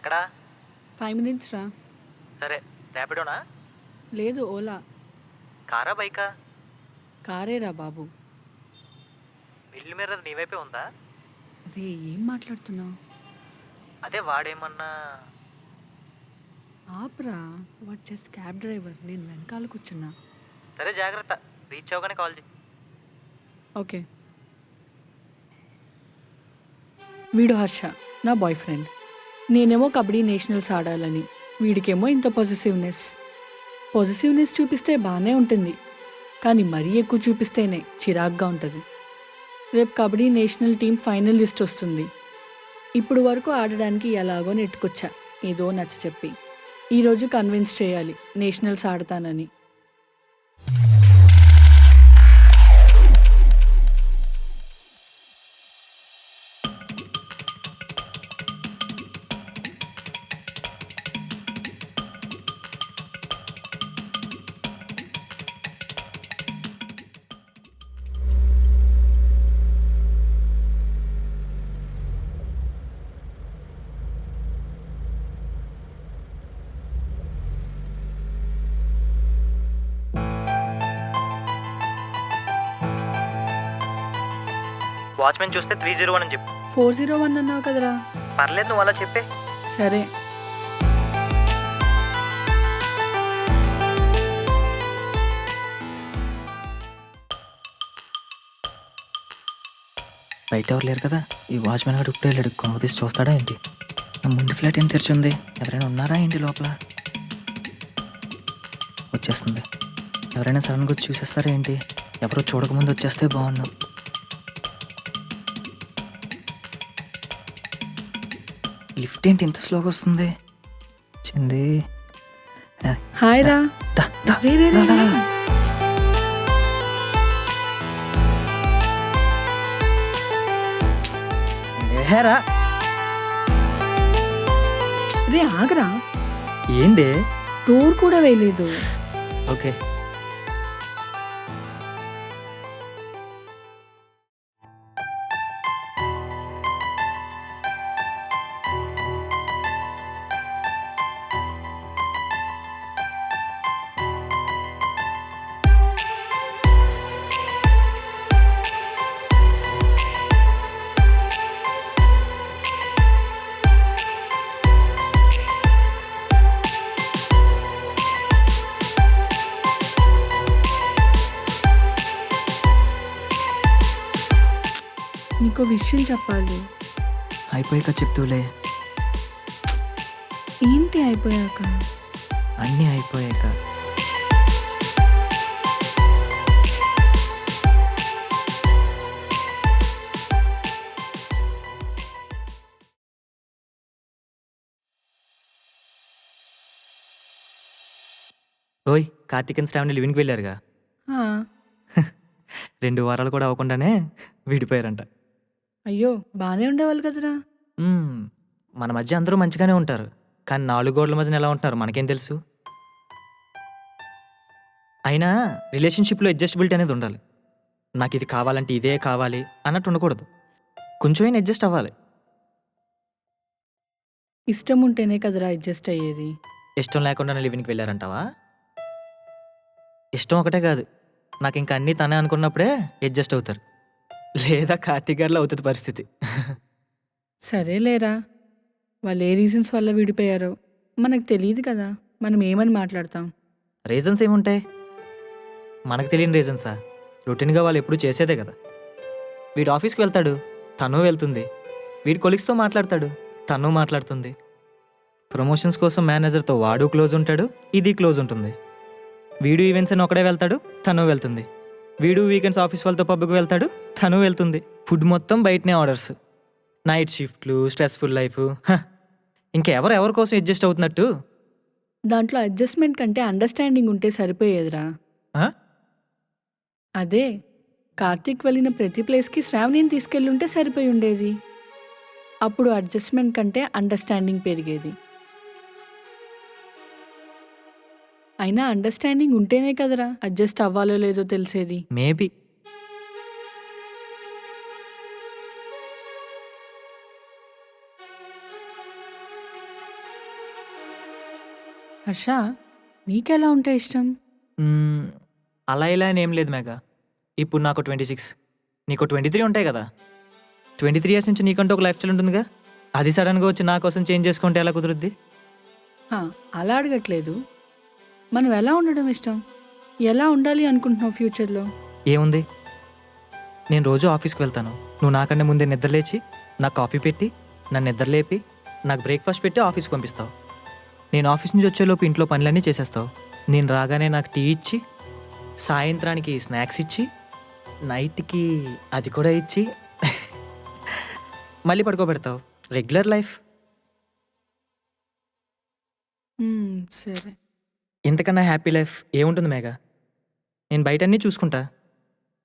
ఎక్కడా? 5 మినిట్స్ రా. సరే, ర్యాపిడోనా? లేదు, ఓలా. కారా, బైకా? కారేరా బాబు. బిల్లు మిర్రర్ నీ వైపే ఉందా? రే, ఏం మాట్లాడుతున్నావు? అదే వాడేమన్నా. ఆప్రా, వాడు జస్ట్ క్యాబ్ డ్రైవర్, నేను వెనకాల కూర్చున్నా. సరే, జాగ్రత్త. రీచ్ అవగానే కాల్ చేయి. ఓకే. వీడు హర్ష, నా బాయ్ ఫ్రెండ్. నేనేమో కబడ్డీ నేషనల్స్ ఆడాలని, వీడికేమో ఇంత పాజిటివ్నెస్ చూపిస్తే బాగానే ఉంటుంది, కానీ మరీ ఎక్కువ చూపిస్తేనే చిరాగ్గా ఉంటుంది. రేపు kabaddi national team final list వస్తుంది. ఇప్పుడు వరకు ఆడడానికి ఎలాగో నెట్టుకొచ్చా, ఏదో నచ్చ చెప్పి. ఈరోజు కన్విన్స్ చేయాలి నేషనల్స్ ఆడతానని. వాచ్మెన్ చూస్తే 301 అని చెప్పు. 401 అన్నావు కదరా. పర్లేదు, నువ్వు అలా చెప్పే. సరే. బయట ఎవరు లేరు కదా, ఈ వాచ్మెన్ గారు ఇప్పుడు వెళ్ళాడు. కాంపిస్ చూస్తాడా ఏంటి? నా ముందు ఫ్లాట్ ఏం తెరిచి ఉంది? ఎవరైనా ఉన్నారా ఏంటి లోపల? వచ్చేస్తుంది. ఎవరైనా సడన్గా వచ్చి చూసేస్తారా ఏంటి? ఎవరో చూడకముందు వచ్చేస్తే బాగున్నాం. లిఫ్ట్ ఏంటి ఇంత స్లోగా వస్తుంది? చింది. హాయ్ రా. దా, దా, రే, రే, రే, దా, దా. రే. ఏరా రే, ఆగరా. ఏంది? డోర్ కూడా వేయలేదు. ఓకే. నీకు విషయం చెప్పాలి. అయిపోయాక చెప్తూలే. ఏంటి అయిపోయాక? అన్నీ అయిపోయాక. ఓయ్, కార్తీక్ శ్రావణి లివింగ్కి వెళ్ళారుగా. ఆ, 2 వారాలు కూడా అవ్వకుండానే విడిపోయారంట. అయ్యో, బాగానే ఉండేవాళ్ళు కదరా. మన మధ్య అందరూ మంచిగానే ఉంటారు, కానీ 4 గోడల మధ్యన ఎలా ఉంటారు మనకేం తెలుసు? అయినా రిలేషన్షిప్లో అడ్జస్టబిలిటీ అనేది ఉండాలి. నాకు ఇది కావాలంటే ఇదే కావాలి అన్నట్టు ఉండకూడదు. కొంచెమైనా అడ్జస్ట్ అవ్వాలి. ఇష్టం ఉంటేనే కదరా అడ్జస్ట్ అయ్యేది. ఇష్టం లేకుండానే లివింగ్కి వెళ్ళారంటావా? ఇష్టం ఒకటే కాదు, నాకు ఇంకా అన్నీ తనే అనుకున్నప్పుడే అడ్జస్ట్ అవుతారు, లేదా కార్తీక్ గారిలో అవుతుంది పరిస్థితి. సరేలేరా, వాళ్ళు ఏ రీజన్స్ వల్ల విడిపోయారో మనకు తెలియదు కదా, మనం ఏమని మాట్లాడతాం? రీజన్స్ ఏముంటాయి? మనకు తెలియని రీజన్సా? రొటీన్గా వాళ్ళు ఎప్పుడూ చేసేదే కదా. వీడు ఆఫీస్కి వెళ్తాడు, తను వెళ్తుంది. వీడి కొలీగ్స్తో మాట్లాడతాడు, తను మాట్లాడుతుంది. ప్రమోషన్స్ కోసం మేనేజర్తో వాడు క్లోజ్ ఉంటాడు, ఇది క్లోజ్ ఉంటుంది. వీడు ఈవెంట్స్ అని ఒకడే వెళ్తాడు, తను వెళ్తుంది. వీడు వీకెండ్స్ ఆఫీస్ వాళ్ళతో పబ్కి వెళ్తాడు, తను వెళ్తుంది. ఫుడ్ మొత్తం బయటనే ఆర్డర్స్, నైట్ షిఫ్ట్లు, స్ట్రెస్ఫుల్ లైఫ్. ఇంకెవరు ఎవరి కోసం అడ్జస్ట్ అవుతున్నట్టు? దాంట్లో అడ్జస్ట్మెంట్ కంటే అండర్స్టాండింగ్ ఉంటే సరిపోయేదిరా. ఆ? అదే, కార్తీక్ వెళ్ళిన ప్రతి ప్లేస్కి శ్రావణిని తీసుకెళ్ళుంటే సరిపోయి ఉండేది. అప్పుడు అడ్జస్ట్మెంట్ కంటే అండర్స్టాండింగ్ పెరిగేది. అయినా అండర్స్టాండింగ్ ఉంటేనే కదరా అడ్జస్ట్ అవ్వాలో లేదో తెలిసేది. మేబీ. హర్ష, నీకెలా ఉంటే ఇష్టం? మ్మ్, అలా ఇలా అని ఏం లేదు మేఘా. ఇప్పుడు నాకు 26, నీకు 23 ఉంటాయి కదా. 23 ఇయర్స్ నుంచి నీకంటూ ఒక లైఫ్ స్టైల్ ఉంటుందిగా. అది సడన్గా వచ్చి నా కోసం చేంజ్ చేసుకుంటే ఎలా కుదురుద్ది? హా, అలా అడగట్లేదు. మనం ఎలా ఉండడం ఇష్టం? ఎలా ఉండాలి అనుకుంటున్నావు ఫ్యూచర్లో? ఏముంది, నేను రోజు ఆఫీస్కి వెళ్తాను. నువ్వు నాకన్నా ముందే నిద్రలేచి నాకు కాఫీ పెట్టి నన్ను నిద్రలేపి నాకు బ్రేక్ఫాస్ట్ పెట్టి ఆఫీస్కి పంపిస్తావు. నేను ఆఫీస్ నుంచి వచ్చేలోపు ఇంట్లో పనులన్నీ చేసేస్తావు. నేను రాగానే నాకు టీ ఇచ్చి, సాయంత్రానికి స్నాక్స్ ఇచ్చి, నైట్కి అది కూడా ఇచ్చి మళ్ళీ పడుకోబెడతావు. Regular life. సరే. ఇంతకన్నా హ్యాపీ లైఫ్ ఏముంటుంది మేఘా? నేను బయట అన్నీ చూసుకుంటా,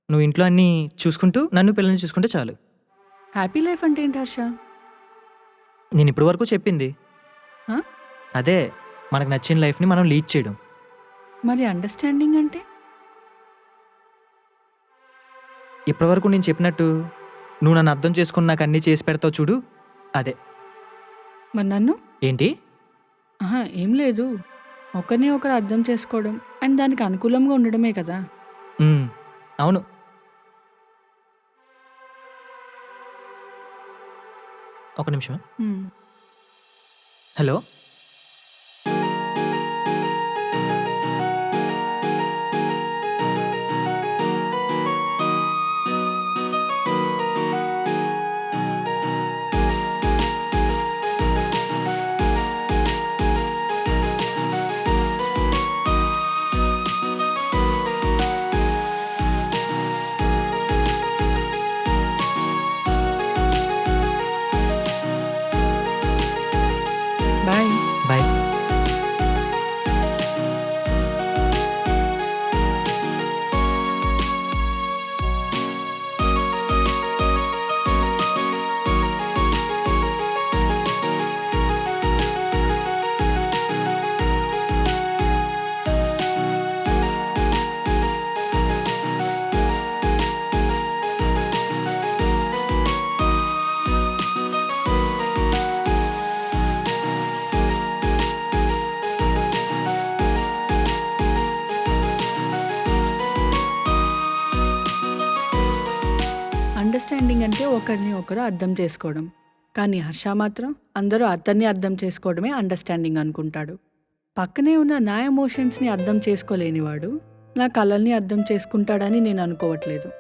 నువ్వు ఇంట్లో అన్నీ చూసుకుంటూ నన్ను పిల్లల్ని చూసుకుంటే చాలు. హ్యాపీ లైఫ్ అంటే ఏంటి హర్ష? నేను ఇప్పటి వరకు చెప్పింది హా? అదే, మనకు నచ్చిన లైఫ్ని మనం లీడ్ చేయడం. మరి అండర్స్టాండింగ్ అంటే? ఇప్పటివరకు నేను చెప్పినట్టు నువ్వు నన్ను అర్థం చేసుకుని నాకు అన్నీ చేసి పెడతావు చూడు, అదే. మరి నన్ను? ఏంటి? ఆహా, ఏం లేదు. ఒకరిని ఒకరు అర్థం చేసుకోవడం అండ్ దానికి అనుకూలంగా ఉండడమే కదా. అవును. ఒక నిమిషం. మ్మ్. హలో. బాయ్. బాయ్. అండర్స్టాండింగ్ అంటే ఒకరిని ఒకరు అర్థం చేసుకోవడం. కానీ హర్ష మాత్రం అందరూ అతన్ని అర్థం చేసుకోవడమే అండర్స్టాండింగ్ అనుకుంటాడు. పక్కనే ఉన్న నా ఎమోషన్స్ని అర్థం చేసుకోలేనివాడు నా కళల్ని అర్థం చేసుకుంటాడని నేను అనుకోవట్లేదు.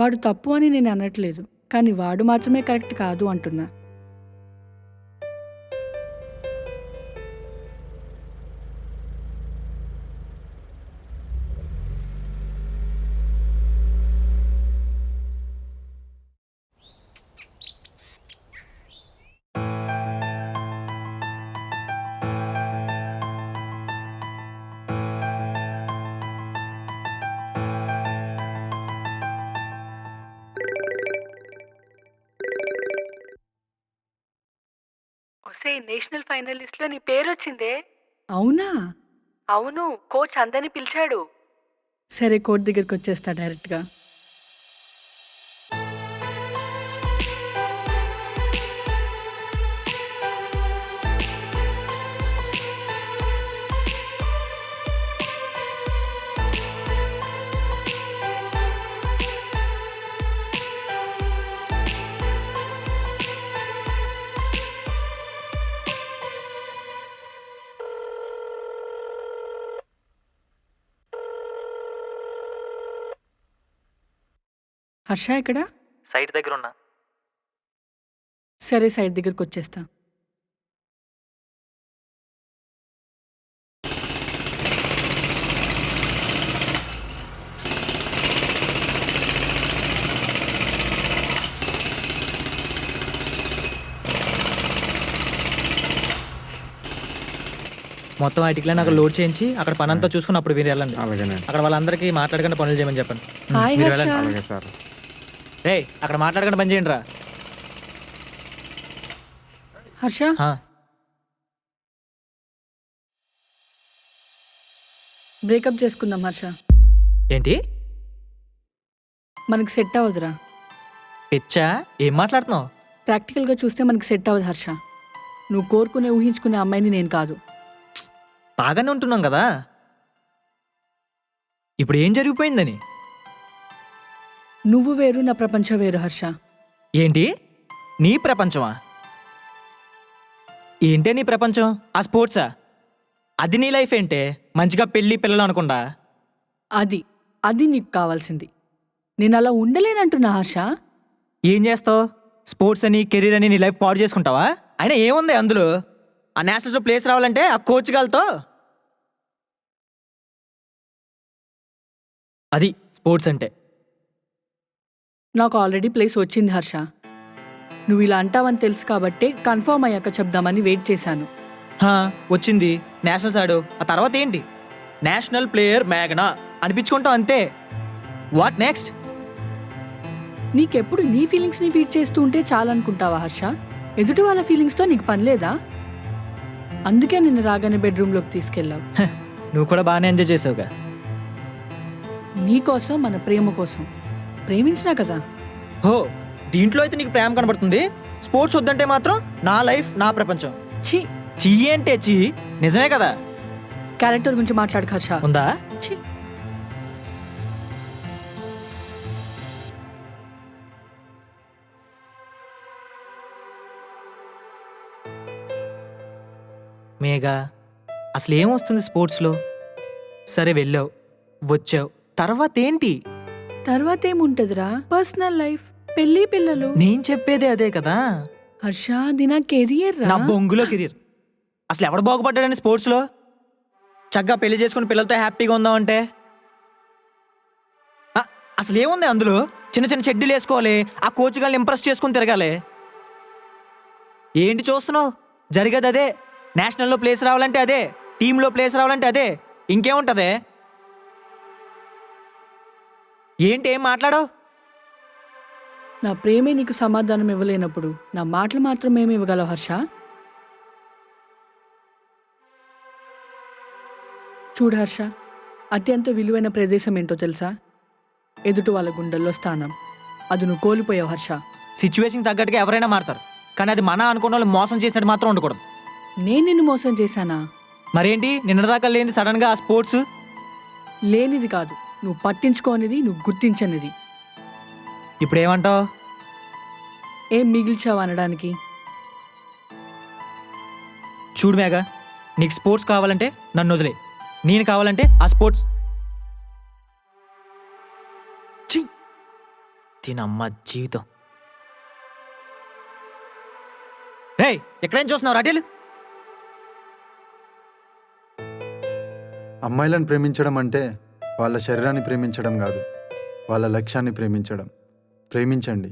వాడు తప్పు అని నేను అనట్లేదు, కానీ వాడు మాత్రమే కరెక్ట్ కాదు అంటున్నా. ఒసే, నేషనల్ ఫైనలిస్ట్లో నీ పేరు వచ్చిందే. అవునా? అవును, కోచ్ అందరిని పిలిచాడు. సరే, కోచ్ దగ్గరికి వచ్చేస్తా డైరెక్ట్గా. హర్ష ఇక్కడ? సైట్ దగ్గర ఉన్నా. సరే, సైట్ దగ్గరికి వచ్చేస్తా. మొత్తం ఆ టిక్లైన్ అక్కడ లోడ్ చేయించి అక్కడ పని అంతా చూసుకుని అప్పుడు మీరు వెళ్ళండి. అలాగేనండి. అక్కడ వాళ్ళందరికీ మాట్లాడకుండా పనులు చేయమని చెప్పండి. హాయ్ మీరు హర్ష. వెళ్ళండి. అలాగే సార్. రే, అక్కడ మాట్లాడకుండా పని చేయండి రా. హర్ష, బ్రేకప్ చేసుకుందాం హర్ష. ఏంటి మనకి సెట్ అవ్వదురా. పిచ్చా? ఏం మాట్లాడుతున్నావు? ప్రాక్టికల్గా చూస్తే మనకి సెట్ అవ్వదు హర్ష. నువ్వు కోరుకునే ఊహించుకునే అమ్మాయిని నేను కాదు. బాగానే ఉంటున్నాం కదా. ఇప్పుడు ఏం జరిగిపోయిందని? నువ్వు వేరు, నా ప్రపంచం వేరు హర్ష. ఏంటి నీ ప్రపంచమా? ఏంటే నీ ప్రపంచం? ఆ స్పోర్ట్సా? అది నీ లైఫ్ ఏంటే? మంచిగా పెళ్ళి పిల్లలు అనకుండా. అది అది నీకు కావాల్సింది. నేను అలా ఉండలేనంటున్నా హర్ష. ఏం చేస్తావు? స్పోర్ట్స్ అని కెరీర్ అని నీ లైఫ్ పాడు చేసుకుంటావా? అయినా ఏముంది అందులో? ఆ నేషనల్స్లో ప్లేస్ రావాలంటే ఆ కోచ్ గాలతో అది స్పోర్ట్స్ అంటే. నాకు ఆల్రెడీ ప్లేస్ వచ్చింది హర్ష. నువ్వు ఇలా అంటావని తెలుసు కాబట్టే కన్ఫర్మ్ అయ్యాక చెప్దామని వెయిట్ చేశాను. హా, వచ్చింది. నేషనల్స్ ఆడు. ఆ తర్వాత ఏంటి? నేషనల్ ప్లేయర్ మేఘనా అనిపించుకుంటావు అంతే. What next? నీకెప్పుడు నీ ఫీలింగ్స్ని ఫీడ్ చేస్తూ ఉంటే చాలనుకుంటావా హర్ష? ఎదుటి వాళ్ళ ఫీలింగ్స్తో నీకు పని లేదా? అందుకే నిన్ను రాగానే బెడ్రూమ్లోకి తీసుకెళ్ళావు. నువ్వు కూడా బాగానే ఎంజాయ్ చేసావుగా. నీకోసం, మన ప్రేమ కోసం. ప్రేమించినా కదా. హో, దీంట్లో అయితే నీకు ప్రేమ కనబడుతుంది. స్పోర్ట్స్ వద్దంటే మాత్రం నా లైఫ్ నా ప్రపంచం. ఛీ, చీ అంటే చీ. నిజమే కదా. క్యారెక్టర్ గురించి మాట్లాడక హర్ష. ఉందా? ఛీ. మేఘా, అసలు ఏమొస్తుంది స్పోర్ట్స్లో? సరే వెళ్ళావు, వచ్చావు, తర్వాత ఏంటి? తర్వాత ఏముంటదిరా? పర్సనల్ లైఫ్, పెళ్లి పిల్లలు. నేను చెప్పేదే అదే కదా. హర్ష, అది నా కెరియర్ రా. నా బొంగులో కెరీర్. అసలు ఎవడు బాగుపడ్డాడని స్పోర్ట్స్లో? చక్కగా పెళ్లి చేసుకుని పిల్లలతో హ్యాపీగా ఉందామంటే అసలు ఏముంది అందులో? చిన్న చిన్న షెడ్యూల్ వేసుకోవాలి, ఆ కోచ్ గారిని ఇంప్రెస్ చేసుకుని తిరగాలి. ఏంటి చూస్తున్నావు? జరిగేది అదే. నేషనల్లో ప్లేస్ రావాలంటే అదే, టీంలో ప్లేస్ రావాలంటే అదే. ఇంకేముంటదే? ఏంటి ఏం మాట్లాడవు? నా ప్రేమే నీకు సమాధానం ఇవ్వలేనప్పుడు నా మాటలు మాత్రం ఏమి ఇవ్వగలవు హర్ష? చూడు హర్ష, అత్యంత విలువైన ప్రదేశం ఏంటో తెలుసా? ఎదుటి వాళ్ళ గుండెల్లో స్థానం. అది నువ్వు కోల్పోయావు హర్ష. సిచ్యువేషన్ తగ్గట్టుగా ఎవరైనా మారుతారు, కానీ అది మన అనుకున్న వాళ్ళు మోసం చేసినట్టు మాత్రం ఉండకూడదు. నేను నిన్ను మోసం చేశానా? మరేంటి నిన్నదాకా లేని సడన్గా ఆ స్పోర్ట్స్? లేనిది కాదు, నువ్వు పట్టించుకోనిది, నువ్వు గుర్తించనిది. ఇప్పుడు ఏమంటావు? ఏం మిగిల్చావు అనడానికి? చూడు మేఘా, నీకు స్పోర్ట్స్ కావాలంటే నన్ను వదిలే. నేను కావాలంటే ఆ స్పోర్ట్స్. తినమ్మ జీవితం. రేయ్, ఎక్కడేం చూస్తున్నావు? రాటేలు. అమ్మాయిలను ప్రేమించడం అంటే వాళ్ళ శరీరాన్ని ప్రేమించడం కాదు, వాళ్ళ లక్ష్యాన్ని ప్రేమించడం. ప్రేమించండి.